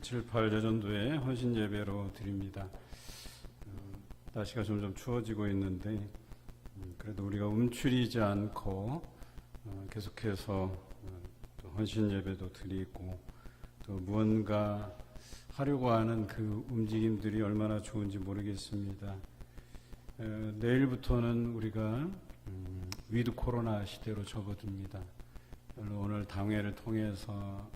7.8 여전도의 헌신 예배로 드립니다. 날씨가 점점 추워지고 있는데 그래도 우리가 움츠리지 않고 계속해서 또 헌신 예배도 드리고 또 무언가 하려고 하는 그 움직임들이 얼마나 좋은지 모르겠습니다. 내일부터는 우리가 위드 코로나 시대로 접어듭니다. 오늘 당회를 통해서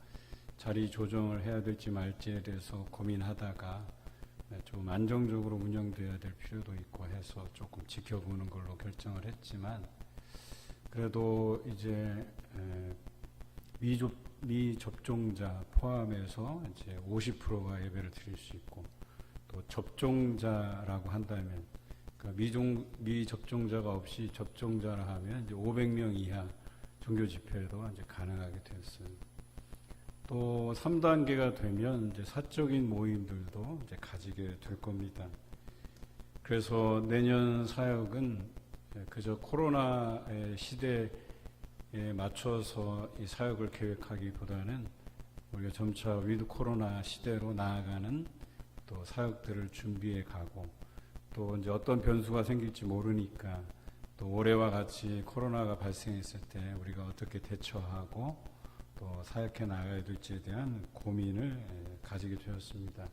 자리 조정을 해야 될지 말지에 대해서 고민하다가 좀 안정적으로 운영돼야 될 필요도 있고 해서 조금 지켜보는 걸로 결정을 했지만 그래도 이제 미접종자 포함해서 이제 50%가 예배를 드릴 수 있고 또 접종자라고 한다면 그러니까 미접종자가 없이 접종자라 하면 이제 500명 이하 종교 집회도 이제 가능하게 되었어요. 또 3단계가 되면 이제 사적인 모임들도 이제 가지게 될 겁니다. 그래서 내년 사역은 그저 코로나의 시대에 맞춰서 이 사역을 계획하기보다는 우리가 점차 위드 코로나 시대로 나아가는 또 사역들을 준비해 가고 또 이제 어떤 변수가 생길지 모르니까 또 올해와 같이 코로나가 발생했을 때 우리가 어떻게 대처하고 또 사역해 나가야 될지에 대한 고민을 가지게 되었습니다.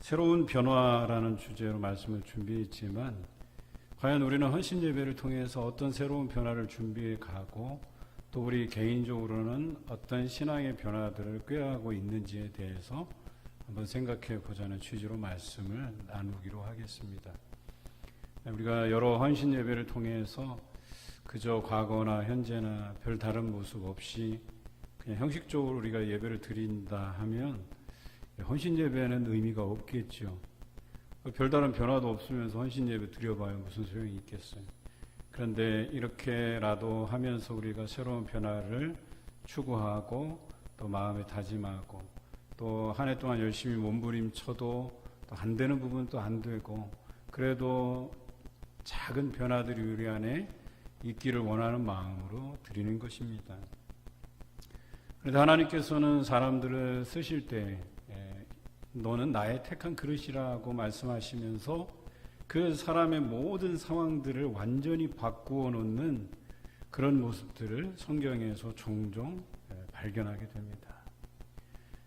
새로운 변화라는 주제로 말씀을 준비했지만 과연 우리는 헌신 예배를 통해서 어떤 새로운 변화를 준비해 가고 또 우리 개인적으로는 어떤 신앙의 변화들을 꾀하고 있는지에 대해서 한번 생각해 보자는 취지로 말씀을 나누기로 하겠습니다. 우리가 여러 헌신 예배를 통해서 그저 과거나 현재나 별 다른 모습 없이 그냥 형식적으로 우리가 예배를 드린다 하면 헌신 예배는 의미가 없겠죠. 별다른 변화도 없으면서 헌신 예배 드려봐야 무슨 소용이 있겠어요. 그런데 이렇게라도 하면서 우리가 새로운 변화를 추구하고 또 마음에 다짐하고 또 한 해 동안 열심히 몸부림쳐도 또 안 되는 부분 또 안 되고 그래도 작은 변화들이 우리 안에 있기를 원하는 마음으로 드리는 것입니다. 그런데 하나님께서는 사람들을 쓰실 때 너는 나의 택한 그릇이라고 말씀하시면서 그 사람의 모든 상황들을 완전히 바꾸어 놓는 그런 모습들을 성경에서 종종 발견하게 됩니다.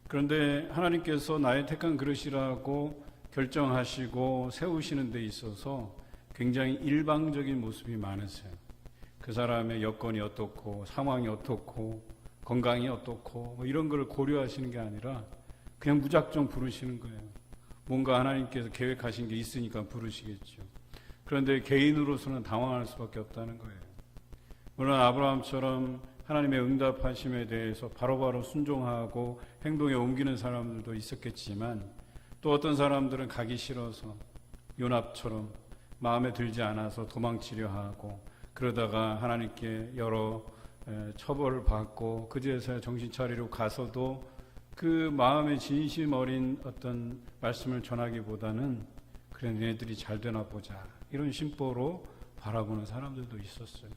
그런데 하나님께서 나의 택한 그릇이라고 결정하시고 세우시는 데 있어서 굉장히 일방적인 모습이 많으세요. 그 사람의 여건이 어떻고 상황이 어떻고 건강이 어떻고 뭐 이런 걸 고려하시는 게 아니라 그냥 무작정 부르시는 거예요. 뭔가 하나님께서 계획하신 게 있으니까 부르시겠죠. 그런데 개인으로서는 당황할 수밖에 없다는 거예요. 물론 아브라함처럼 하나님의 응답하심에 대해서 바로바로 순종하고 행동에 옮기는 사람들도 있었겠지만 또 어떤 사람들은 가기 싫어서 요납처럼 마음에 들지 않아서 도망치려 하고 그러다가 하나님께 여러 처벌을 받고 그제서야 정신 차리러 가서도 그 마음에 진심 어린 어떤 말씀을 전하기보다는 그래 너희들이 잘 되나 보자 이런 심보로 바라보는 사람들도 있었어요.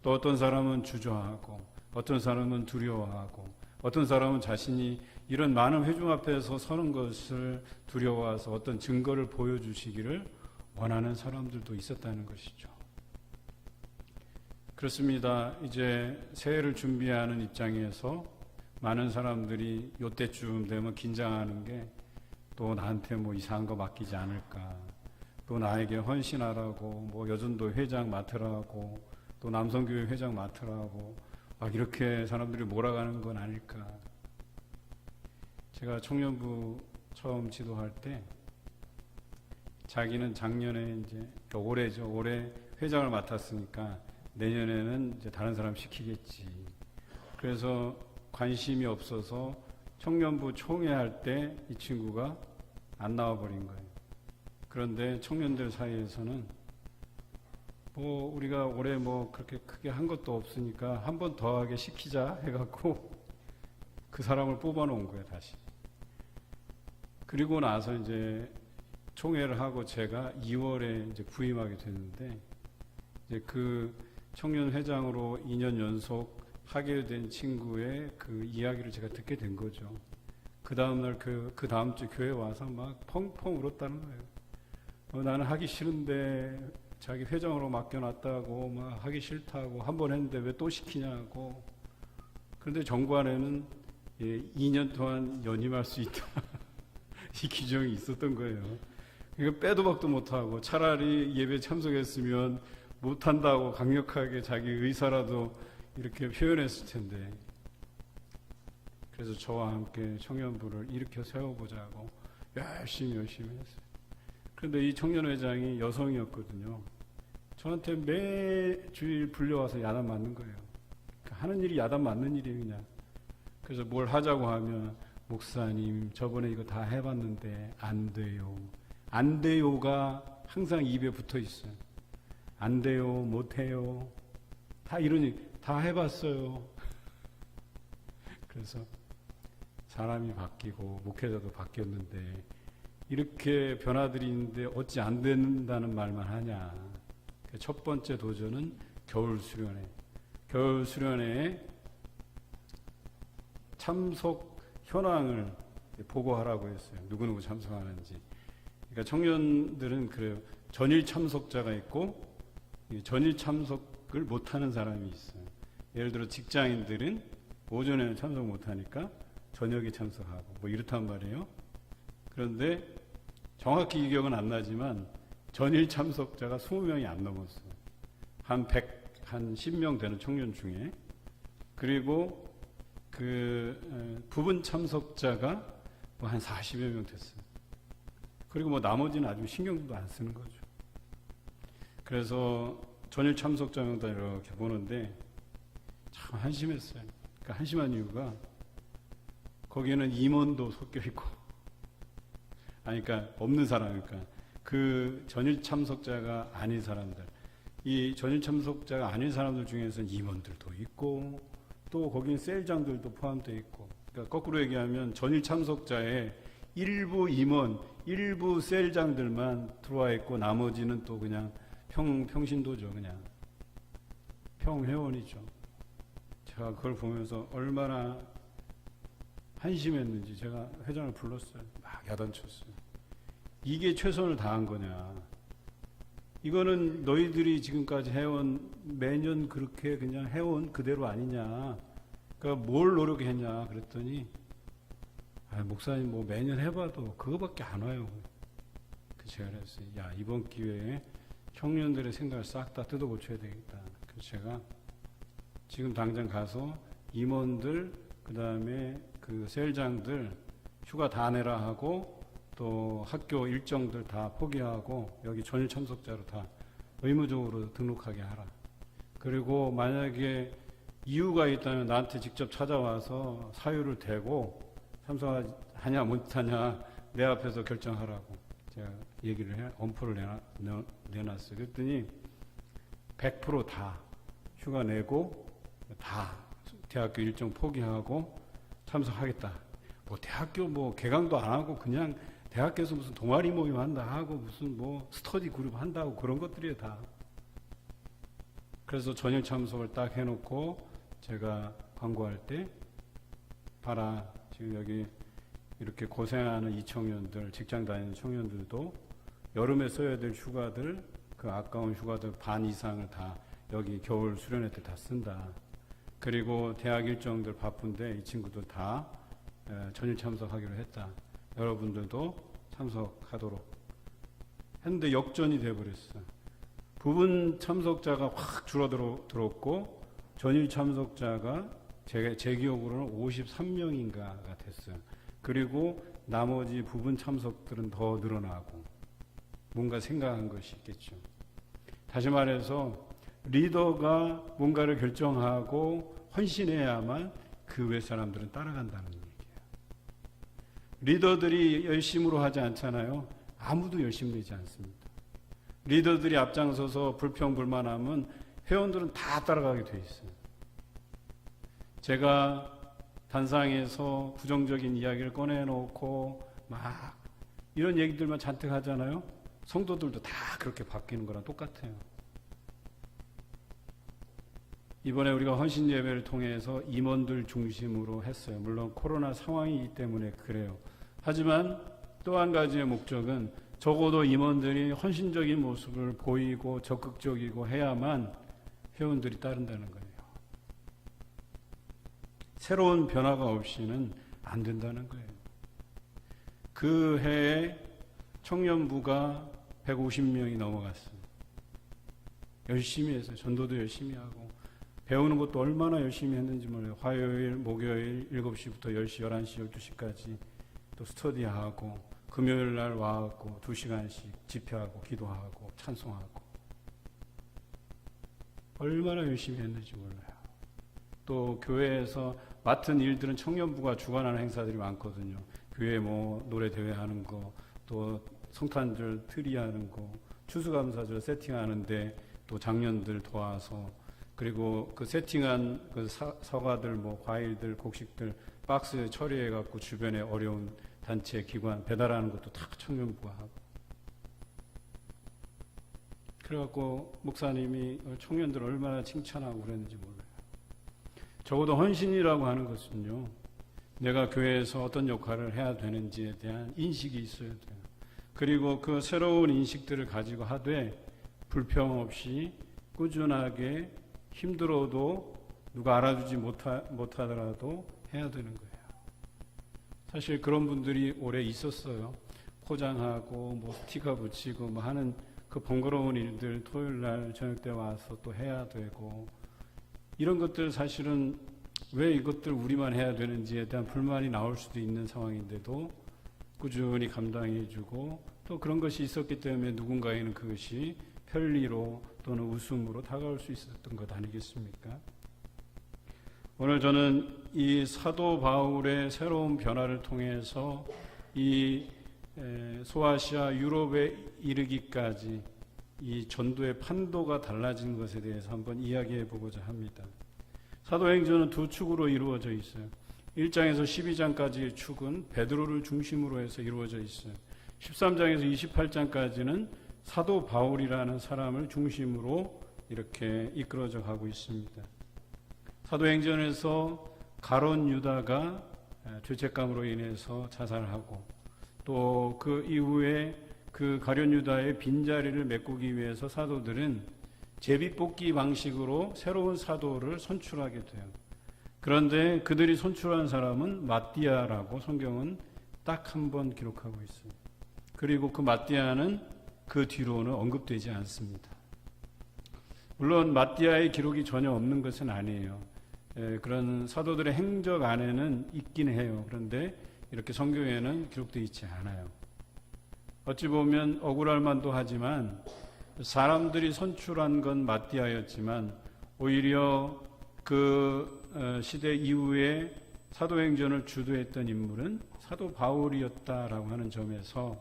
또 어떤 사람은 주저하고 어떤 사람은 두려워하고 어떤 사람은 자신이 이런 많은 회중 앞에서 서는 것을 두려워해서 어떤 증거를 보여주시기를 원하는 사람들도 있었다는 것이죠. 그렇습니다. 이제 새해를 준비하는 입장에서 많은 사람들이 요때쯤 되면 긴장하는 게 또 나한테 뭐 이상한 거 맡기지 않을까, 또 나에게 헌신하라고 뭐 여전도 회장 맡으라고 또 남성교회 회장 맡으라고 막 이렇게 사람들이 몰아가는 건 아닐까. 제가 청년부 처음 지도할 때 자기는 작년에 이제 올해죠. 올해 회장을 맡았으니까 내년에는 이제 다른 사람 시키겠지. 그래서 관심이 없어서 청년부 총회할 때 이 친구가 안 나와버린 거예요. 그런데 청년들 사이에서는 뭐 우리가 올해 뭐 그렇게 크게 한 것도 없으니까 한 번 더 하게 시키자 해갖고 그 사람을 뽑아놓은 거예요, 다시. 그리고 나서 이제 총회를 하고 제가 2월에 이제 부임하게 됐는데 이제 그 청년 회장으로 2년 연속 하게 된 친구의 그 이야기를 제가 듣게 된 거죠. 그 다음날 그 다음 주 교회 와서 막 펑펑 울었다는 거예요. 나는 하기 싫은데 자기 회장으로 맡겨놨다고 막 하기 싫다고 한 번 했는데 왜 또 시키냐고. 그런데 정관에는 2년 동안 연임할 수 있다 이 규정이 있었던 거예요. 그러니까 빼도 박도 못하고 차라리 예배 참석했으면 못한다고 강력하게 자기 의사라도 이렇게 표현했을 텐데, 그래서 저와 함께 청년부를 일으켜 세워보자고 열심히 했어요. 그런데 이 청년회장이 여성이었거든요. 저한테 매주일 불려와서 야단 맞는 거예요. 하는 일이 야단 맞는 일이에요, 그냥. 그래서 뭘 하자고 하면, 목사님, 저번에 이거 다 해봤는데 안 돼요. 안 돼요가 항상 입에 붙어 있어요. 안 돼요, 못 해요. 다 이러니, 다 해봤어요. 그래서 사람이 바뀌고 목회자도 바뀌었는데 이렇게 변화들이 있는데 어찌 안 된다는 말만 하냐. 첫 번째 도전은 겨울 수련회 참석 현황을 보고하라고 했어요. 누구누구 참석하는지. 그러니까 청년들은 그래요. 전일 참석자가 있고 전일 참석을 못하는 사람이 있어요. 예를 들어 직장인들은 오전에는 참석 못하니까 저녁에 참석하고 뭐 이렇단 말이에요. 그런데 정확히 기억은 안 나지만 전일 참석자가 20명이 안 넘었어요. 한 10명 되는 청년 중에. 그리고 부분 참석자가 뭐 한 40여 명 됐어요. 그리고 뭐 나머지는 아주 신경도 안 쓰는 거죠. 그래서 전일 참석자 명단 이렇게 보는데 참 한심했어요. 그러니까 한심한 이유가 거기에는 임원도 섞여 있고, 그러니까 없는 사람, 그러니까 그 전일 참석자가 아닌 사람들, 이 전일 참석자가 아닌 사람들 중에서는 임원들도 있고, 또 거기는 셀장들도 포함되어 있고, 그러니까 거꾸로 얘기하면 전일 참석자의 일부 임원, 일부 셀장들만 들어와 있고, 나머지는 또 그냥 평신도죠, 그냥 평회원이죠. 제가 그걸 보면서 얼마나 한심했는지 제가 회장을 불렀어요. 막 야단쳤어요. 이게 최선을 다한 거냐. 이거는 너희들이 지금까지 해온, 매년 그렇게 그냥 해온 그대로 아니냐. 그러니까 뭘 노력했냐 그랬더니, 목사님 뭐 매년 해봐도 그거밖에 안 와요. 제가 그랬어요. 야, 이번 기회에 청년들의 생각을 싹 다 뜯어 고쳐야 되겠다. 그래서 제가 지금 당장 가서 임원들, 그 다음에 그 셀장들 휴가 다 내라 하고, 또 학교 일정들 다 포기하고 여기 전일 참석자로 다 의무적으로 등록하게 하라. 그리고 만약에 이유가 있다면 나한테 직접 찾아와서 사유를 대고 참석하냐 못하냐 내 앞에서 결정하라고 제가 얘기를 엄포를 내놨어요. 그랬더니 100% 다 휴가 내고 다 대학교 일정 포기하고 참석하겠다. 뭐 대학교 뭐 개강도 안 하고 그냥 대학교에서 무슨 동아리 모임 한다 하고 무슨 뭐 스터디 그룹 한다고 그런 것들이에요 다. 그래서 전일 참석을 딱 해놓고 제가 광고할 때, 봐라, 지금 여기 이렇게 고생하는 이 청년들, 직장 다니는 청년들도 여름에 써야 될 휴가들, 그 아까운 휴가들 반 이상을 다 여기 겨울 수련회 때 다 쓴다. 그리고 대학 일정들 바쁜데 이 친구들 다 전일 참석하기로 했다. 여러분들도 참석하도록 했는데 역전이 돼버렸어. 부분 참석자가 확 줄어들었고 전일 참석자가 제 기억으로는 53명인가가 됐어요. 그리고 나머지 부분 참석들은 더 늘어나고 뭔가 생각한 것이 있겠죠. 다시 말해서 리더가 뭔가를 결정하고 헌신해야만 그 외 사람들은 따라간다는 얘기예요. 리더들이 열심으로 하지 않잖아요. 아무도 열심히 되지 않습니다. 리더들이 앞장서서 불평불만하면 회원들은 다 따라가게 돼 있어요. 제가 단상에서 부정적인 이야기를 꺼내놓고 막 이런 얘기들만 잔뜩 하잖아요. 성도들도 다 그렇게 바뀌는 거랑 똑같아요. 이번에 우리가 헌신 예배를 통해서 임원들 중심으로 했어요. 물론 코로나 상황이기 때문에 그래요. 하지만 또 한 가지의 목적은 적어도 임원들이 헌신적인 모습을 보이고 적극적이고 해야만 회원들이 따른다는 거예요. 새로운 변화가 없이는 안 된다는 거예요. 그 해에 청년부가 150명이 넘어갔어요. 열심히 했어요. 전도도 열심히 하고 배우는 것도 얼마나 열심히 했는지 몰라요. 화요일, 목요일 7시부터 10시, 11시, 12시까지 또 스터디하고 금요일 날 와갖고 2시간씩 집회하고 기도하고 찬송하고 얼마나 열심히 했는지 몰라요. 또 교회에서 맡은 일들은 청년부가 주관하는 행사들이 많거든요. 교회 뭐 노래 대회 하는 거, 또 성탄절 트리 하는 거, 추수감사절 세팅하는데 또 장년들 도와서, 그리고 그 세팅한 그 사과들, 뭐 과일들, 곡식들 박스에 처리해 갖고 주변에 어려운 단체 기관 배달하는 것도 다 청년부가 하고. 그래갖고 목사님이 청년들 얼마나 칭찬하고 그랬는지 몰라요. 적어도 헌신이라고 하는 것은요, 내가 교회에서 어떤 역할을 해야 되는지에 대한 인식이 있어야 돼요. 그리고 그 새로운 인식들을 가지고 하되 불평 없이 꾸준하게 힘들어도 누가 알아주지 못하더라도 해야 되는 거예요. 사실 그런 분들이 오래 있었어요. 포장하고 뭐 스티커 붙이고 뭐 하는 그 번거로운 일들 토요일 날 저녁 때 와서 또 해야 되고, 이런 것들 사실은 왜 이것들 우리만 해야 되는지에 대한 불만이 나올 수도 있는 상황인데도 꾸준히 감당해주고, 또 그런 것이 있었기 때문에 누군가에는 그것이 편리로 또는 웃음으로 다가올 수 있었던 것 아니겠습니까? 오늘 저는 이 사도 바울의 새로운 변화를 통해서 이 소아시아 유럽에 이르기까지 이 전도의 판도가 달라진 것에 대해서 한번 이야기해 보고자 합니다. 사도행전은 두 축으로 이루어져 있어요. 1장에서 12장까지의 축은 베드로를 중심으로 해서 이루어져 있어요. 13장에서 28장까지는 사도 바울이라는 사람을 중심으로 이렇게 이끌어져 가고 있습니다. 사도행전에서 가룟 유다가 죄책감으로 인해서 자살하고, 또 그 이후에 그 가룟 유다의 빈자리를 메꾸기 위해서 사도들은 제비뽑기 방식으로 새로운 사도를 선출하게 돼요. 그런데 그들이 선출한 사람은 마띠아라고 성경은 딱 한 번 기록하고 있어요. 그리고 그 마띠아는 그 뒤로는 언급되지 않습니다. 물론 마띠아의 기록이 전혀 없는 것은 아니에요. 그런 사도들의 행적 안에는 있긴 해요. 그런데 이렇게 성경에는 기록되어 있지 않아요. 어찌 보면 억울할 만도 하지만 사람들이 선출한 건 마띠아였지만 오히려 그 시대 이후에 사도행전을 주도했던 인물은 사도 바울이었다라고 하는 점에서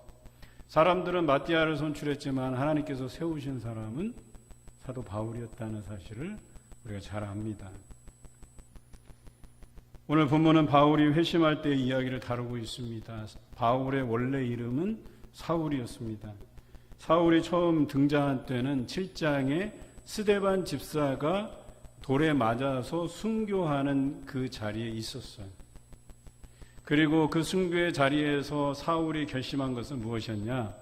사람들은 마띠아를 선출했지만 하나님께서 세우신 사람은 사도 바울이었다는 사실을 우리가 잘 압니다. 오늘 본문은 바울이 회심할 때의 이야기를 다루고 있습니다. 바울의 원래 이름은 사울이었습니다. 사울이 처음 등장한 때는 7장에 스데반 집사가 돌에 맞아서 순교하는 그 자리에 있었어요. 그리고 그 순교의 자리에서 사울이 결심한 것은 무엇이었냐?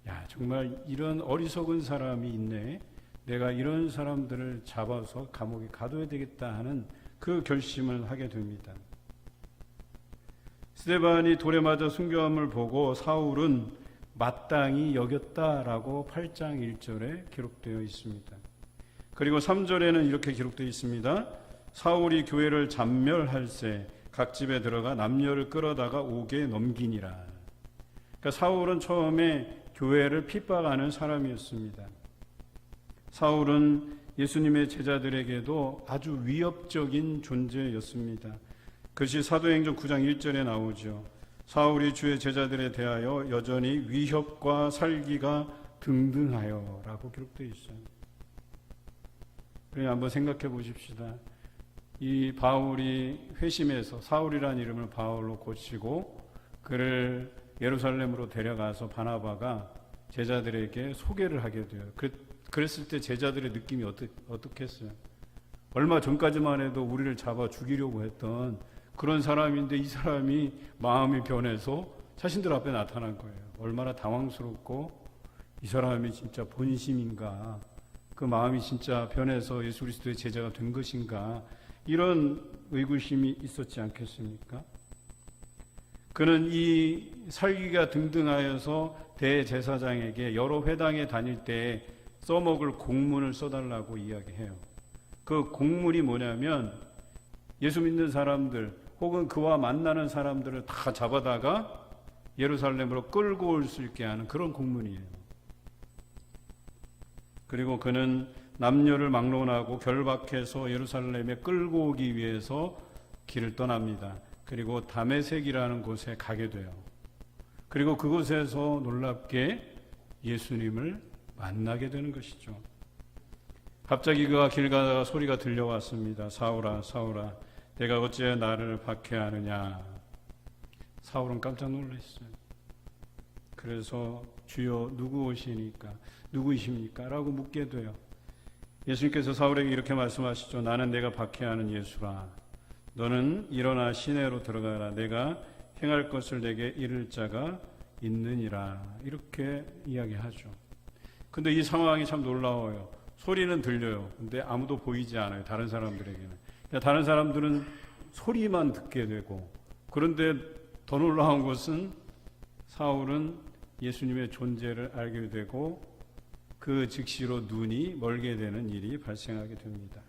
야, 정말 이런 어리석은 사람이 있네. 내가 이런 사람들을 잡아서 감옥에 가둬야 되겠다 하는 그 결심을 하게 됩니다. 스데반이 돌에 맞아 순교함을 보고 사울은 마땅히 여겼다라고 8장 1절에 기록되어 있습니다. 그리고 3절에는 이렇게 기록되어 있습니다. 사울이 교회를 잔멸할세 각 집에 들어가 남녀를 끌어다가 옥에 넘기니라. 그러니까 사울은 처음에 교회를 핍박하는 사람이었습니다. 사울은 예수님의 제자들에게도 아주 위협적인 존재였습니다. 그것이 사도행전 9장 1절에 나오죠. 사울이 주의 제자들에 대하여 여전히 위협과 살기가 등등하여 라고 기록되어 있어요. 그래 한번 생각해 보십시다. 이 바울이 회심해서 사울이라는 이름을 바울로 고치고 그를 예루살렘으로 데려가서 바나바가 제자들에게 소개를 하게 돼요. 그랬을 때 제자들의 느낌이 어떻겠어요? 얼마 전까지만 해도 우리를 잡아 죽이려고 했던 그런 사람인데 이 사람이 마음이 변해서 자신들 앞에 나타난 거예요. 얼마나 당황스럽고 이 사람이 진짜 본심인가, 그 마음이 진짜 변해서 예수 그리스도의 제자가 된 것인가, 이런 의구심이 있었지 않겠습니까? 그는 이 살기가 등등하여서 대제사장에게 여러 회당에 다닐 때 써먹을 공문을 써달라고 이야기해요. 그 공문이 뭐냐면 예수 믿는 사람들 혹은 그와 만나는 사람들을 다 잡아다가 예루살렘으로 끌고 올 수 있게 하는 그런 공문이에요. 그리고 그는 남녀를 막론하고 결박해서 예루살렘에 끌고 오기 위해서 길을 떠납니다. 그리고 다메섹이라는 곳에 가게 돼요. 그리고 그곳에서 놀랍게 예수님을 만나게 되는 것이죠. 갑자기 그가 길 가다가 소리가 들려왔습니다. 사울아, 사울아, 내가 어찌 나를 박해하느냐. 사울은 깜짝 놀랐어요. 그래서 주여 누구이십니까? 라고 묻게 돼요. 예수님께서 사울에게 이렇게 말씀하시죠. 나는 내가 박해하는 예수라. 너는 일어나 시내로 들어가라. 내가 행할 것을 내게 이를 자가 있느니라. 이렇게 이야기하죠. 근데 이 상황이 참 놀라워요. 소리는 들려요. 근데 아무도 보이지 않아요. 다른 사람들에게는. 다른 사람들은 소리만 듣게 되고, 그런데 더 놀라운 것은 사울은 예수님의 존재를 알게 되고 그 즉시로 눈이 멀게 되는 일이 발생하게 됩니다.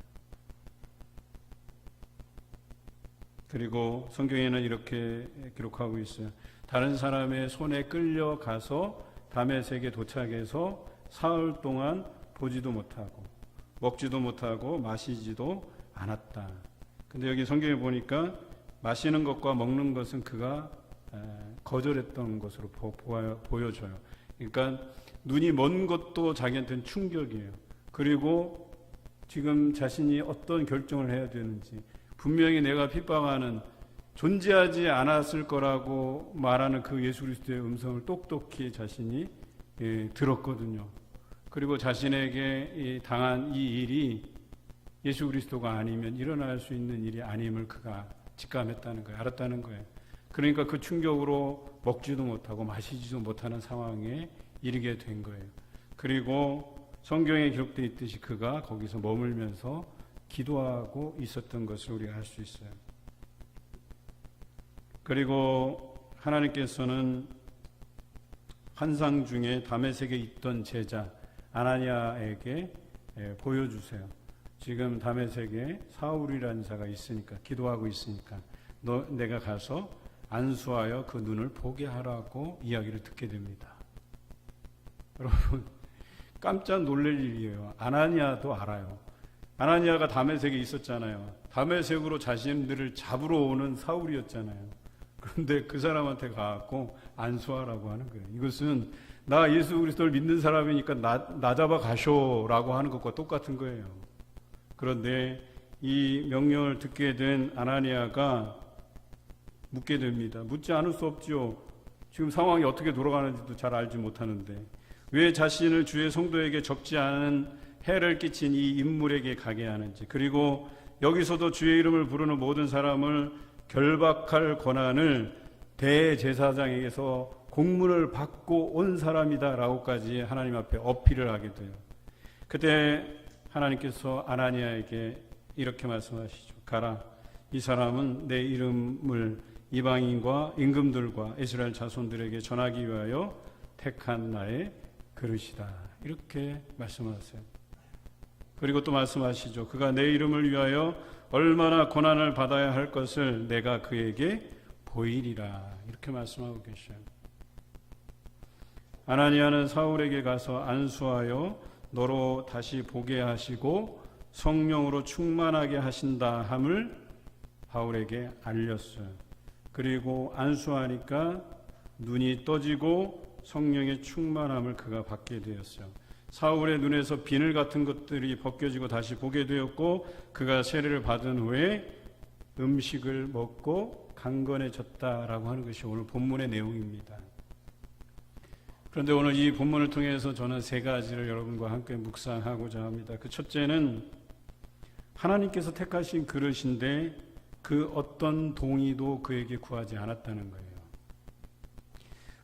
그리고 성경에는 이렇게 기록하고 있어요. 다른 사람의 손에 끌려가서 다메섹에 도착해서 사흘 동안 보지도 못하고 먹지도 못하고 마시지도 않았다. 근데 여기 성경에 보니까 마시는 것과 먹는 것은 그가 거절했던 것으로 보여져요. 그러니까 눈이 먼 것도 자기한테는 충격이에요. 그리고 지금 자신이 어떤 결정을 해야 되는지, 분명히 내가 핍박하는 존재하지 않았을 거라고 말하는 그 예수 그리스도의 음성을 똑똑히 자신이 들었거든요. 그리고 자신에게 당한 이 일이 예수 그리스도가 아니면 일어날 수 있는 일이 아님을 그가 직감했다는 거예요. 알았다는 거예요. 그러니까 그 충격으로 먹지도 못하고 마시지도 못하는 상황에 이르게 된 거예요. 그리고 성경에 기록되어 있듯이 그가 거기서 머물면서 기도하고 있었던 것을 우리가 알 수 있어요. 그리고 하나님께서는 환상 중에 다메섹에 있던 제자 아나니아에게 보여주세요. 지금 다메섹에 사울이라는 자가 있으니까, 기도하고 있으니까 내가 가서 안수하여 그 눈을 보게 하라고 이야기를 듣게 됩니다. 여러분, 깜짝 놀랄 일이에요. 아나니아도 알아요. 아나니아가 다메섹에 있었잖아요. 다메섹으로 자신들을 잡으러 오는 사울이었잖아요. 그런데 그 사람한테 가갖고 안수하라고 하는 거예요. 이것은 나 예수 그리스도를 믿는 사람이니까 나 잡아 가쇼라고 하는 것과 똑같은 거예요. 그런데 이 명령을 듣게 된 아나니아가 묻게 됩니다. 묻지 않을 수 없죠. 지금 상황이 어떻게 돌아가는지도 잘 알지 못하는데 왜 자신을 주의 성도에게 적지 않은 해를 끼친 이 인물에게 가게 하는지, 그리고 여기서도 주의 이름을 부르는 모든 사람을 결박할 권한을 대제사장에게서 공문을 받고 온 사람이다라고까지 하나님 앞에 어필을 하게 돼요. 그때 하나님께서 아나니아에게 이렇게 말씀하시죠. 가라. 이 사람은 내 이름을 이방인과 임금들과 이스라엘 자손들에게 전하기 위하여 택한 나의 그릇이다. 이렇게 말씀하세요. 그리고 또 말씀하시죠. 그가 내 이름을 위하여 얼마나 고난을 받아야 할 것을 내가 그에게 보이리라. 이렇게 말씀하고 계셔요. 아나니아는 사울에게 가서 안수하여 너로 다시 보게 하시고 성령으로 충만하게 하신다 함을 바울에게 알렸어요. 그리고 안수하니까 눈이 떠지고 성령의 충만함을 그가 받게 되었어요. 사울의 눈에서 비늘 같은 것들이 벗겨지고 다시 보게 되었고, 그가 세례를 받은 후에 음식을 먹고 강건해졌다라고 하는 것이 오늘 본문의 내용입니다. 그런데 오늘 이 본문을 통해서 저는 세 가지를 여러분과 함께 묵상하고자 합니다. 그 첫째는 하나님께서 택하신 그릇인데 그 어떤 동의도 그에게 구하지 않았다는 거예요.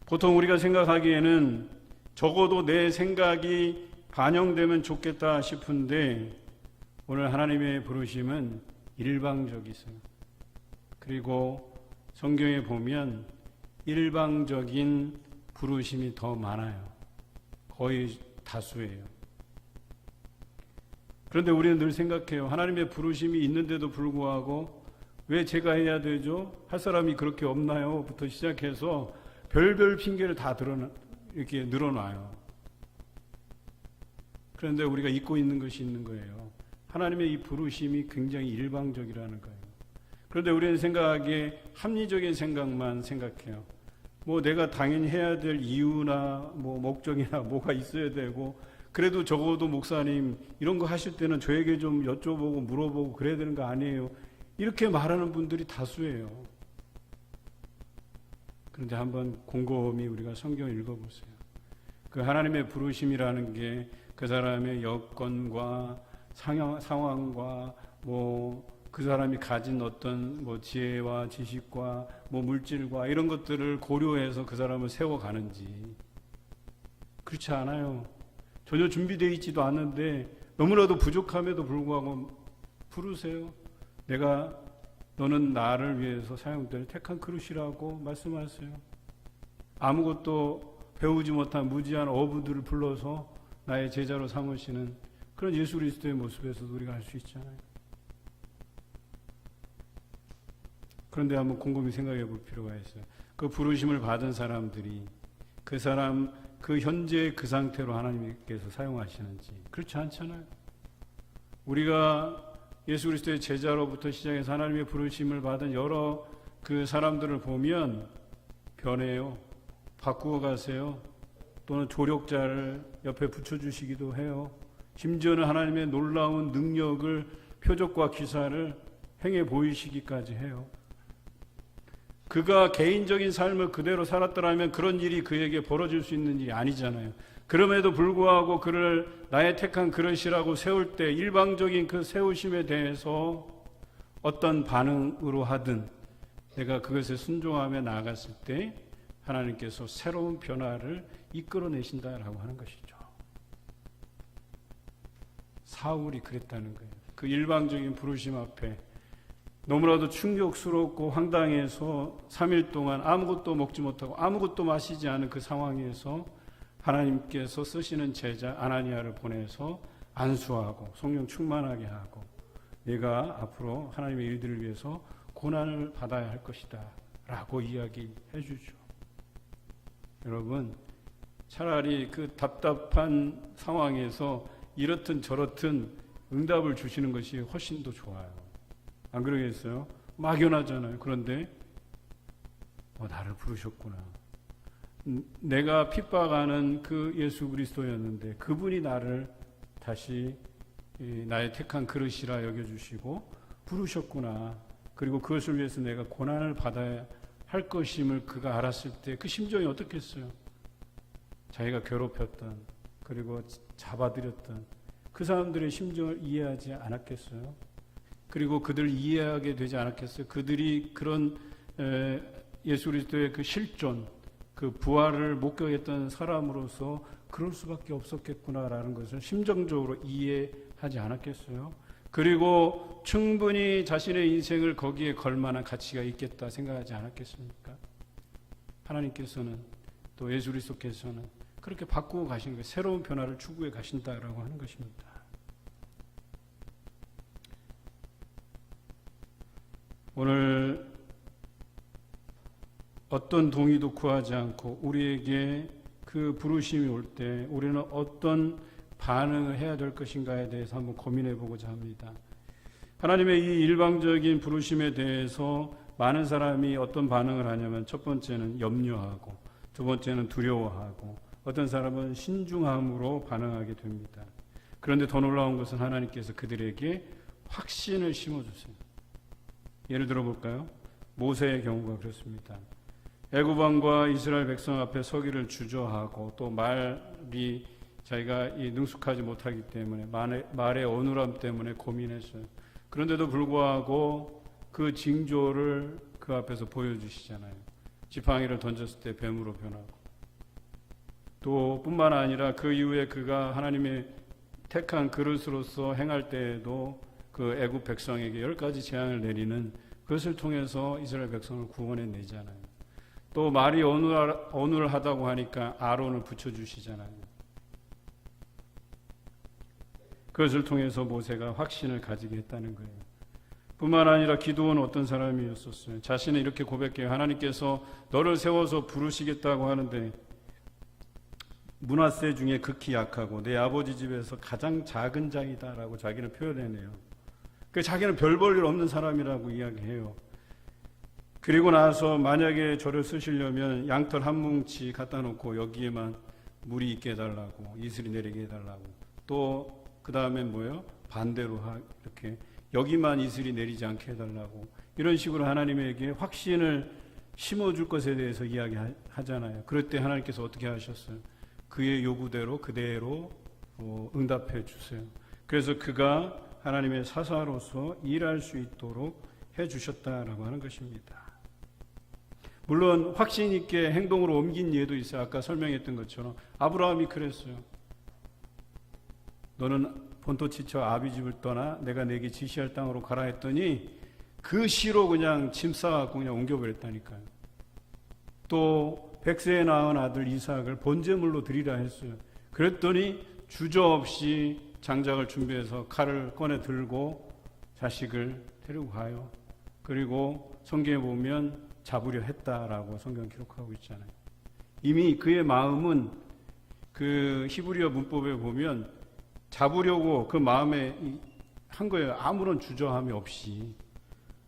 보통 우리가 생각하기에는 적어도 내 생각이 반영되면 좋겠다 싶은데 오늘 하나님의 부르심은 일방적이세요. 그리고 성경에 보면 일방적인 부르심이 더 많아요. 거의 다수예요. 그런데 우리는 늘 생각해요. 하나님의 부르심이 있는데도 불구하고 왜 제가 해야 되죠? 할 사람이 그렇게 없나요? 부터 시작해서 별별 핑계를 다 이렇게 늘어놔요. 그런데 우리가 잊고 있는 것이 있는 거예요. 하나님의 이 부르심이 굉장히 일방적이라는 거예요. 그런데 우리는 생각하기에 합리적인 생각만 생각해요. 뭐 내가 당연히 해야 될 이유나 뭐 목적이나 뭐가 있어야 되고 그래도 적어도 목사님 이런 거 하실 때는 저에게 좀 여쭤보고 물어보고 그래야 되는 거 아니에요? 이렇게 말하는 분들이 다수예요. 그런데 한번 곰곰이 우리가 성경을 읽어보세요. 그 하나님의 부르심이라는 게 그 사람의 여건과 상황과 뭐 그 사람이 가진 어떤 뭐 지혜와 지식과 뭐 물질과 이런 것들을 고려해서 그 사람을 세워가는지 그렇지 않아요. 전혀 준비되어 있지도 않는데 너무나도 부족함에도 불구하고 부르세요. 너는 나를 위해서 사용될 택한 그릇이라고 말씀하세요. 아무것도 배우지 못한 무지한 어부들을 불러서 나의 제자로 삼으시는 그런 예수 그리스도의 모습에서도 우리가 알 수 있잖아요. 그런데 한번 곰곰이 생각해 볼 필요가 있어요. 그 부르심을 받은 사람들이 그 현재 그 상태로 하나님께서 사용하시는지 그렇지 않잖아요. 우리가 예수 그리스도의 제자로부터 시작해서 하나님의 부르심을 받은 여러 그 사람들을 보면 변해요. 바꾸어 가세요. 또는 조력자를 옆에 붙여주시기도 해요. 심지어는 하나님의 놀라운 능력을 표적과 기사를 행해 보이시기까지 해요. 그가 개인적인 삶을 그대로 살았더라면 그런 일이 그에게 벌어질 수 있는 일이 아니잖아요. 그럼에도 불구하고 그를 나의 택한 그릇이라고 세울 때 일방적인 그 세우심에 대해서 어떤 반응으로 하든 내가 그것에 순종하며 나아갔을 때 하나님께서 새로운 변화를 이끌어내신다라고 하는 것이죠. 사울이 그랬다는 거예요. 그 일방적인 부르심 앞에 너무나도 충격스럽고 황당해서 3일 동안 아무것도 먹지 못하고 아무것도 마시지 않은 그 상황에서 하나님께서 쓰시는 제자 아나니아를 보내서 안수하고 성령 충만하게 하고 내가 앞으로 하나님의 일들을 위해서 고난을 받아야 할 것이다 라고 이야기해 주죠. 여러분, 차라리 그 답답한 상황에서 이렇든 저렇든 응답을 주시는 것이 훨씬 더 좋아요. 안 그러겠어요? 막연하잖아요. 그런데 나를 부르셨구나. 내가 핍박하는 그 예수 그리스도였는데 그분이 나를 다시 나의 택한 그릇이라 여겨주시고 부르셨구나. 그리고 그것을 위해서 내가 고난을 받아야 할 것임을 그가 알았을 때 그 심정이 어떻겠어요? 자기가 괴롭혔던 그리고 잡아들였던 그 사람들의 심정을 이해하지 않았겠어요? 그리고 그들을 이해하게 되지 않았겠어요? 그들이 그런 예수 그리스도의 그 실존, 그 부활을 목격했던 사람으로서 그럴 수밖에 없었겠구나라는 것을 심정적으로 이해하지 않았겠어요? 그리고 충분히 자신의 인생을 거기에 걸 만한 가치가 있겠다 생각하지 않았겠습니까? 하나님께서는 또 예수 그리스도께서는 그렇게 바꾸고 가신 거예요. 새로운 변화를 추구해 가신다라고 하는 것입니다. 오늘 어떤 동의도 구하지 않고 우리에게 그 부르심이 올 때 우리는 어떤 반응을 해야 될 것인가에 대해서 한번 고민해 보고자 합니다. 하나님의 이 일방적인 부르심에 대해서 많은 사람이 어떤 반응을 하냐면 첫 번째는 염려하고 두 번째는 두려워하고 어떤 사람은 신중함으로 반응하게 됩니다. 그런데 더 놀라운 것은 하나님께서 그들에게 확신을 심어주세요. 예를 들어볼까요? 모세의 경우가 그렇습니다. 애굽 왕과 이스라엘 백성 앞에 서기를 주저하고 또 말이 자기가 능숙하지 못하기 때문에 말의 어눌함 때문에 고민했어요. 그런데도 불구하고 그 징조를 그 앞에서 보여주시잖아요. 지팡이를 던졌을 때 뱀으로 변하고, 또 뿐만 아니라 그 이후에 그가 하나님의 택한 그릇으로서 행할 때에도 그 애굽 백성에게 10가지 재앙을 내리는 그것을 통해서 이스라엘 백성을 구원해 내잖아요. 또 말이 어눌하다고 하니까 아론을 붙여주시잖아요. 그것을 통해서 모세가 확신을 가지게 했다는 거예요. 뿐만 아니라 기드온은 어떤 사람이었었어요. 자신은 이렇게 고백해요. 하나님께서 너를 세워서 부르시겠다고 하는데 므낫세 중에 극히 약하고 내 아버지 집에서 가장 작은 자이다라고 자기는 표현해내요. 그 자기는 별 볼 일 없는 사람이라고 이야기해요. 그리고 나서 만약에 저를 쓰시려면 양털 한 뭉치 갖다 놓고 여기에만 물이 있게 해달라고, 이슬이 내리게 해달라고, 또 그 다음엔 뭐예요? 반대로 이렇게 여기만 이슬이 내리지 않게 해달라고, 이런 식으로 하나님에게 확신을 심어줄 것에 대해서 이야기하잖아요. 그럴 때 하나님께서 어떻게 하셨어요? 그의 요구대로 그대로 응답해 주세요. 그래서 그가 하나님의 사사로서 일할 수 있도록 해 주셨다라고 하는 것입니다. 물론 확신 있게 행동으로 옮긴 예도 있어요. 아까 설명했던 것처럼 아브라함이 그랬어요. 너는 본토 지쳐 아비 집을 떠나 내가 내게 지시할 땅으로 가라 했더니 그 시로 그냥 짐 싸갖고 그냥 옮겨버렸다니까요. 또 백세에 낳은 아들 이삭을 번제물로 드리라 했어요. 그랬더니 주저없이 장작을 준비해서 칼을 꺼내 들고 자식을 데리고 가요. 그리고 성경에 보면 잡으려 했다라고 성경 기록하고 있잖아요. 이미 그의 마음은 그 히브리어 문법에 보면 잡으려고 그 마음에 한 거예요. 아무런 주저함이 없이.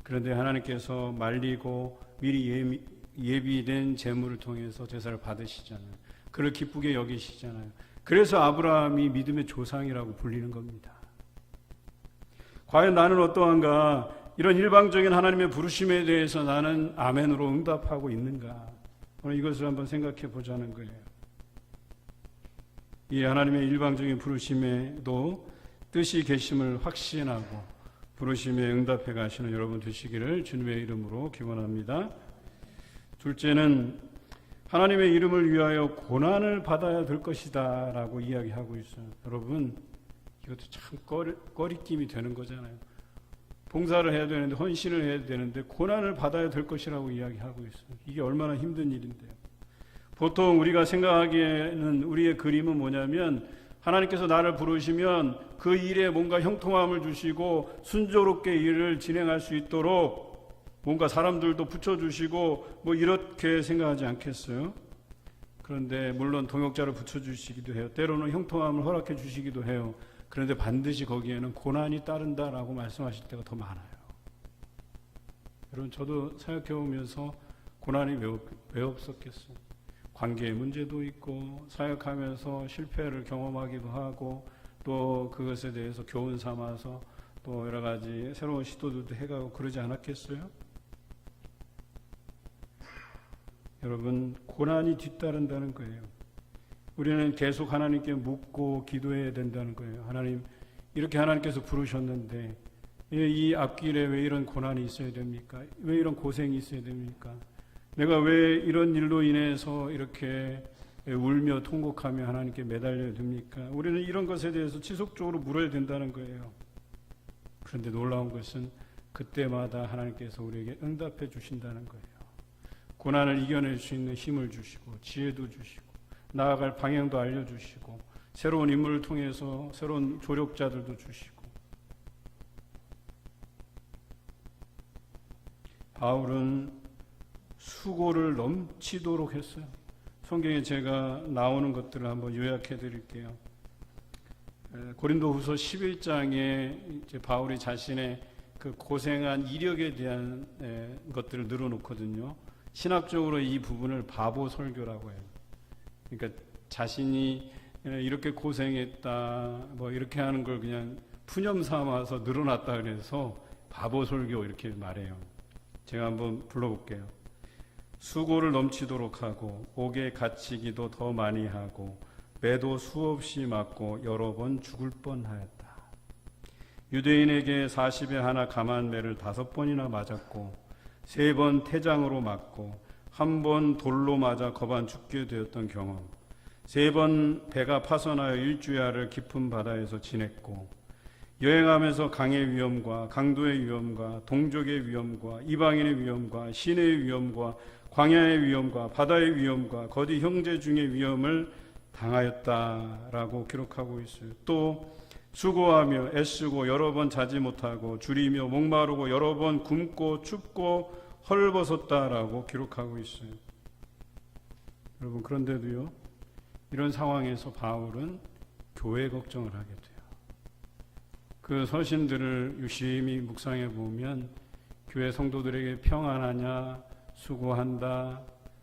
그런데 하나님께서 말리고 미리 예비된 제물을 통해서 제사를 받으시잖아요. 그를 기쁘게 여기시잖아요. 그래서 아브라함이 믿음의 조상이라고 불리는 겁니다. 과연 나는 어떠한가? 이런 일방적인 하나님의 부르심에 대해서 나는 아멘으로 응답하고 있는가? 오늘 이것을 한번 생각해 보자는 거예요. 이 하나님의 일방적인 부르심에도 뜻이 계심을 확신하고 부르심에 응답해 가시는 여러분 되시기를 주님의 이름으로 기원합니다. 둘째는 하나님의 이름을 위하여 고난을 받아야 될 것이다 라고 이야기하고 있어요. 여러분, 이것도 참 꺼리낌이 되는 거잖아요. 봉사를 해야 되는데, 헌신을 해야 되는데 고난을 받아야 될 것이라고 이야기하고 있어요. 이게 얼마나 힘든 일인데요. 보통 우리가 생각하기에는 우리의 그림은 뭐냐면 하나님께서 나를 부르시면 그 일에 뭔가 형통함을 주시고 순조롭게 일을 진행할 수 있도록 뭔가 사람들도 붙여주시고 뭐 이렇게 생각하지 않겠어요? 그런데 물론 동역자를 붙여주시기도 해요. 때로는 형통함을 허락해 주시기도 해요. 그런데 반드시 거기에는 고난이 따른다라고 말씀하실 때가 더 많아요. 여러분, 저도 사역해오면서 고난이 왜 없었겠어요? 관계의 문제도 있고 사역하면서 실패를 경험하기도 하고 또 그것에 대해서 교훈 삼아서 또 여러 가지 새로운 시도들도 해가고 그러지 않았겠어요? 여러분, 고난이 뒤따른다는 거예요. 우리는 계속 하나님께 묻고 기도해야 된다는 거예요. 하나님, 이렇게 하나님께서 부르셨는데 이 앞길에 왜 이런 고난이 있어야 됩니까? 왜 이런 고생이 있어야 됩니까? 내가 왜 이런 일로 인해서 이렇게 울며 통곡하며 하나님께 매달려야 됩니까? 우리는 이런 것에 대해서 지속적으로 물어야 된다는 거예요. 그런데 놀라운 것은 그때마다 하나님께서 우리에게 응답해 주신다는 거예요. 고난을 이겨낼 수 있는 힘을 주시고 지혜도 주시고 나아갈 방향도 알려주시고 새로운 인물을 통해서 새로운 조력자들도 주시고. 바울은 수고를 넘치도록 했어요. 성경에 제가 나오는 것들을 한번 요약해 드릴게요. 고린도후서 11장에 이제 바울이 자신의 그 고생한 이력에 대한 것들을 늘어놓거든요. 신학적으로 이 부분을 바보 설교라고 해요. 그러니까 자신이 이렇게 고생했다, 뭐 이렇게 하는 걸 그냥 푸념 삼아서 늘어났다 그래서 바보 설교 이렇게 말해요. 제가 한번 불러볼게요. 수고를 넘치도록 하고 옥에 갇히기도 더 많이 하고 매도 수없이 맞고 여러 번 죽을 뻔하였다. 유대인에게 40에 하나 감한 매를 5번이나 맞았고 3번 태장으로 맞고 1번 돌로 맞아 거반 죽게 되었던 경험, 3번 배가 파손하여 일주야를 깊은 바다에서 지냈고 여행하면서 강의 위험과 강도의 위험과 동족의 위험과 이방인의 위험과 시내의 위험과 광야의 위험과 바다의 위험과 거디 형제 중의 위험을 당하였다라고 기록하고 있어요. 또 수고하며 애쓰고 여러 번 자지 못하고 줄이며 목마르고 여러 번 굶고 춥고 헐벗었다라고 기록하고 있어요. 여러분, 그런데도요, 이런 상황에서 바울은 교회 걱정을 하게 돼요. 그 서신들을 유심히 묵상해 보면 교회 성도들에게 평안하냐, 수고한다,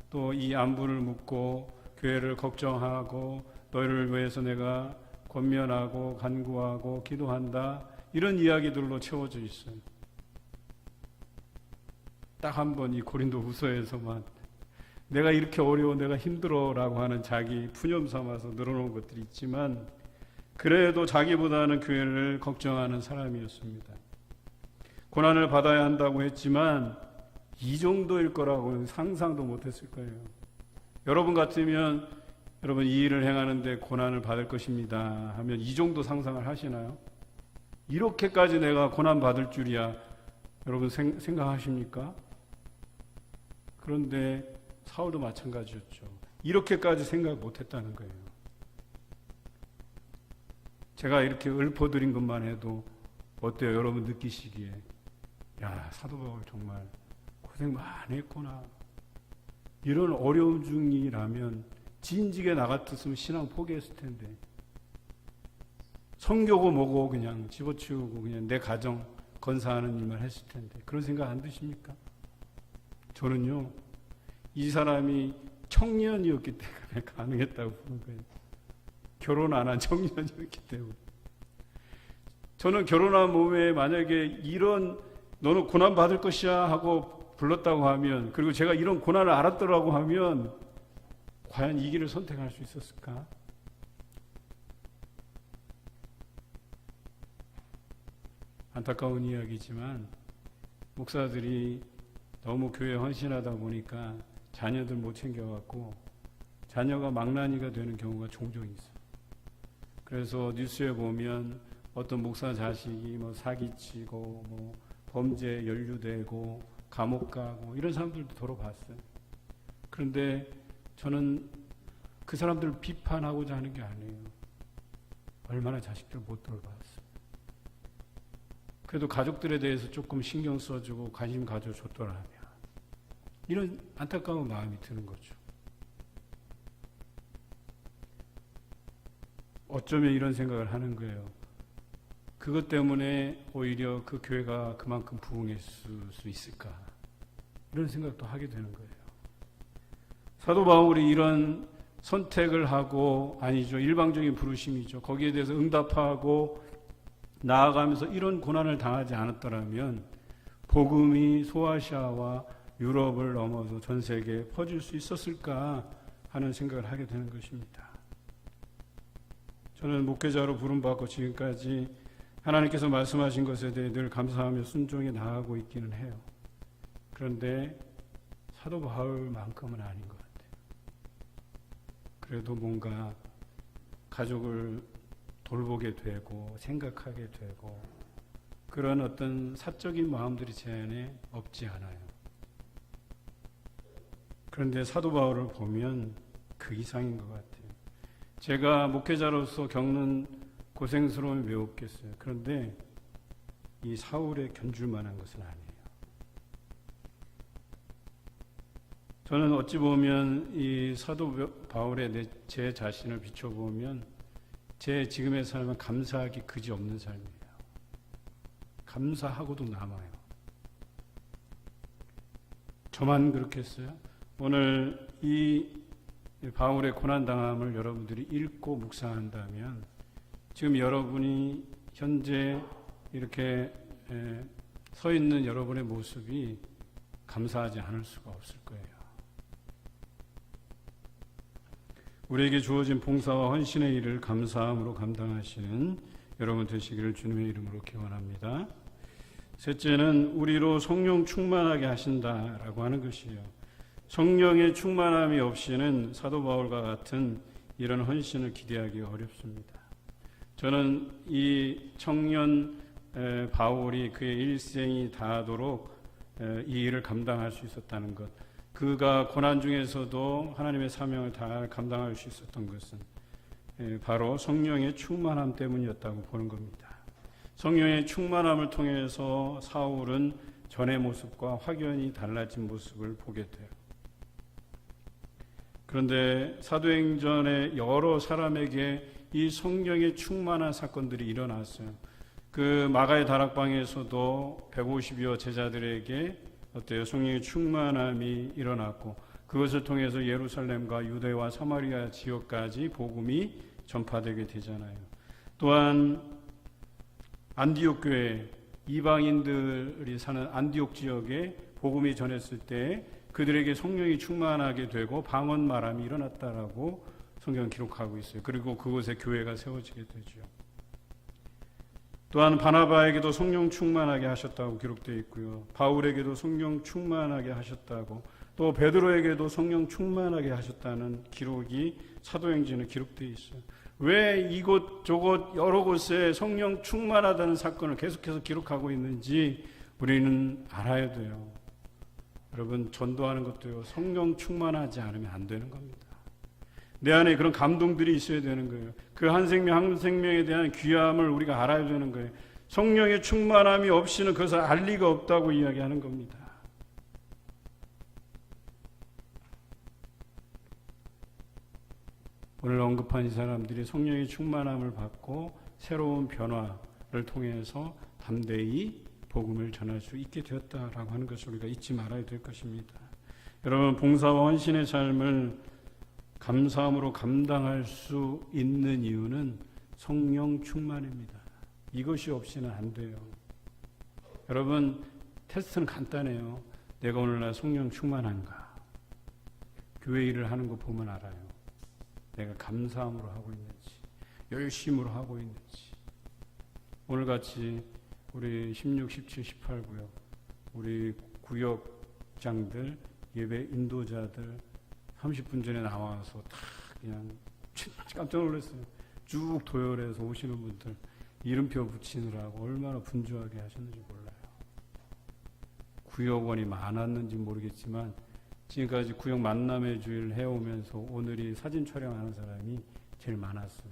또 이 안부를 묻고 교회를 걱정하고 너희를 위해서 내가 권면하고 간구하고 기도한다, 이런 이야기들로 채워져 있어요. 딱 한 번 이 고린도 후서에서만 내가 이렇게 어려워, 내가 힘들어 라고 하는 자기 푸념 삼아서 늘어놓은 것들이 있지만 그래도 자기보다는 교회를 걱정하는 사람이었습니다. 고난을 받아야 한다고 했지만 이 정도일 거라고는 상상도 못했을 거예요. 여러분 같으면 여러분 이 일을 행하는데 고난을 받을 것입니다 하면 이 정도 상상을 하시나요? 이렇게까지 내가 고난 받을 줄이야 여러분 생각하십니까? 그런데 사울도 마찬가지였죠. 이렇게까지 생각 못했다는 거예요. 제가 이렇게 읊어드린 것만 해도 어때요? 여러분 느끼시기에 야, 사도 바울 정말 고생 많이 했구나. 이런 어려움 중이라면 진직에 나 같았으면 신앙 포기했을 텐데, 성교고 뭐고 그냥 집어치우고 그냥 내 가정 건사하는 일만 했을 텐데, 그런 생각 안 드십니까? 저는요, 이 사람이 청년이었기 때문에 가능했다고 보는 거예요. 결혼 안 한 청년이었기 때문에. 저는 결혼한 몸에 만약에 이런 너는 고난 받을 것이야 하고 불렀다고 하면, 그리고 제가 이런 고난을 알았더라고 하면 과연 이 길을 선택할 수 있었을까? 안타까운 이야기지만 목사들이 너무 교회에 헌신하다 보니까 자녀들 못 챙겨갖고 자녀가 망나니가 되는 경우가 종종 있어요. 그래서 뉴스에 보면 어떤 목사 자식이 뭐 사기치고 뭐 범죄에 연루되고 감옥 가고 이런 사람들도 더러 봤어요. 그런데 저는 그 사람들을 비판하고자 하는 게 아니에요. 얼마나 자식들 못 돌봤어요. 그래도 가족들에 대해서 조금 신경 써주고 관심 가져줬더라면, 이런 안타까운 마음이 드는 거죠. 어쩌면 이런 생각을 하는 거예요. 그것 때문에 오히려 그 교회가 그만큼 부흥했을 수 있을까? 이런 생각도 하게 되는 거예요. 사도 바울이 이런 선택을 하고, 아니죠, 일방적인 부르심이죠. 거기에 대해서 응답하고 나아가면서 이런 고난을 당하지 않았더라면 복음이 소아시아와 유럽을 넘어서 전 세계에 퍼질 수 있었을까 하는 생각을 하게 되는 것입니다. 저는 목회자로 부름받고 지금까지 하나님께서 말씀하신 것에 대해 늘 감사하며 순종해 나아가고 있기는 해요. 그런데 사도 바울만큼은 아닌 것 같아요. 그래도 뭔가 가족을 돌보게 되고 생각하게 되고 그런 어떤 사적인 마음들이 제 안에 없지 않아요. 그런데 사도 바울을 보면 그 이상인 것 같아요. 제가 목회자로서 겪는 고생스러움이 왜 없겠어요. 그런데 이 사울에 견줄 만한 것은 아니에요. 저는 어찌 보면 이 사도 바울의 제 자신을 비춰보면 제 지금의 삶은 감사하기 그지없는 삶이에요. 감사하고도 남아요. 저만 그렇겠어요? 오늘 이 바울의 고난당함을 여러분들이 읽고 묵상한다면 지금 여러분이 현재 이렇게 서 있는 여러분의 모습이 감사하지 않을 수가 없을 거예요. 우리에게 주어진 봉사와 헌신의 일을 감사함으로 감당하시는 여러분 되시기를 주님의 이름으로 기원합니다. 셋째는 우리로 성령 충만하게 하신다라고 하는 것이에요. 성령의 충만함이 없이는 사도 바울과 같은 이런 헌신을 기대하기 어렵습니다. 저는 이 청년 바울이 그의 일생이 다하도록 이 일을 감당할 수 있었다는 것, 그가 고난 중에서도 하나님의 사명을 다 감당할 수 있었던 것은 바로 성령의 충만함 때문이었다고 보는 겁니다. 성령의 충만함을 통해서 사울은 전의 모습과 확연히 달라진 모습을 보게 돼요. 그런데 사도행전의 여러 사람에게 이 성령의 충만한 사건들이 일어났어요. 그 마가의 다락방에서도 150여 제자들에게 어때요? 성령의 충만함이 일어났고 그것을 통해서 예루살렘과 유대와 사마리아 지역까지 복음이 전파되게 되잖아요. 또한 안디옥 교회, 이방인들이 사는 안디옥 지역에 복음이 전했을 때 그들에게 성령이 충만하게 되고 방언 말함이 일어났다라고 성경은 기록하고 있어요. 그리고 그곳에 교회가 세워지게 되죠. 또한 바나바에게도 성령 충만하게 하셨다고 기록되어 있고요. 바울에게도 성령 충만하게 하셨다고, 또 베드로에게도 성령 충만하게 하셨다는 기록이 사도행전에 기록되어 있어요. 왜 이곳저곳 여러 곳에 성령 충만하다는 사건을 계속해서 기록하고 있는지 우리는 알아야 돼요. 여러분, 전도하는 것도요, 성령 충만하지 않으면 안 되는 겁니다. 내 안에 그런 감동들이 있어야 되는 거예요. 그 한 생명 한 생명에 대한 귀함을 우리가 알아야 되는 거예요. 성령의 충만함이 없이는 그것을 알 리가 없다고 이야기하는 겁니다. 오늘 언급한 이 사람들이 성령의 충만함을 받고 새로운 변화를 통해서 담대히 복음을 전할 수 있게 되었다라고 하는 것을 우리가 잊지 말아야 될 것입니다. 여러분, 봉사와 헌신의 삶을 감사함으로 감당할 수 있는 이유는 성령 충만입니다. 이것이 없이는 안 돼요. 여러분, 테스트는 간단해요. 내가 오늘날 성령 충만한가? 교회 일을 하는 거 보면 알아요. 내가 감사함으로 하고 있는지, 열심으로 하고 있는지. 오늘같이 우리 16, 17, 18 구역, 우리 구역장들, 예배 인도자들 30분 전에 나와서 다 그냥 깜짝 놀랐어요. 쭉 도열해서 오시는 분들 이름표 붙이느라고 얼마나 분주하게 하셨는지 몰라요. 구역원이 많았는지 모르겠지만 지금까지 구역 만남의 주일 해오면서 오늘이 사진 촬영하는 사람이 제일 많았어요.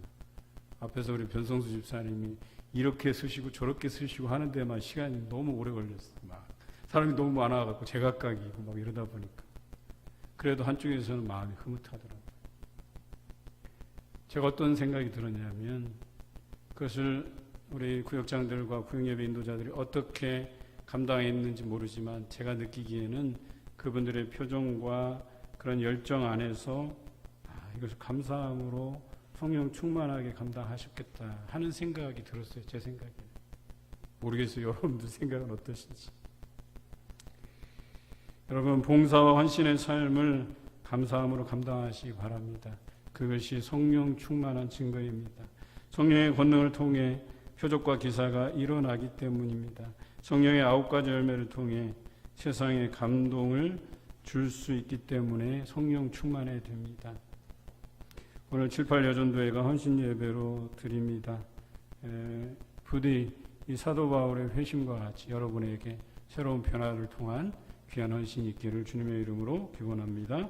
앞에서 우리 변성수 집사님이 이렇게 쓰시고 저렇게 쓰시고 하는 데만 시간이 너무 오래 걸렸어요. 막 사람이 너무 많아갖고 제각각이고 막 이러다 보니까. 그래도 한쪽에서는 마음이 흐뭇하더라고요. 제가 어떤 생각이 들었냐면 그것을 우리 구역장들과 구역예배 인도자들이 어떻게 감당했는지 모르지만 제가 느끼기에는 그분들의 표정과 그런 열정 안에서 이것을 감사함으로 성령 충만하게 감당하셨겠다 하는 생각이 들었어요. 제 생각에. 모르겠어요. 여러분들 생각은 어떠신지. 여러분, 봉사와 헌신의 삶을 감사함으로 감당하시기 바랍니다. 그것이 성령 충만한 증거입니다. 성령의 권능을 통해 표적과 기사가 일어나기 때문입니다. 성령의 9가지 열매를 통해 세상에 감동을 줄 수 있기 때문에 성령 충만해야 됩니다. 오늘 7, 8 여전도회가 헌신 예배로 드립니다. 부디 이 사도 바울의 회심과 같이 여러분에게 새로운 변화를 통한 귀한 헌신이 있기를 주님의 이름으로 기원합니다.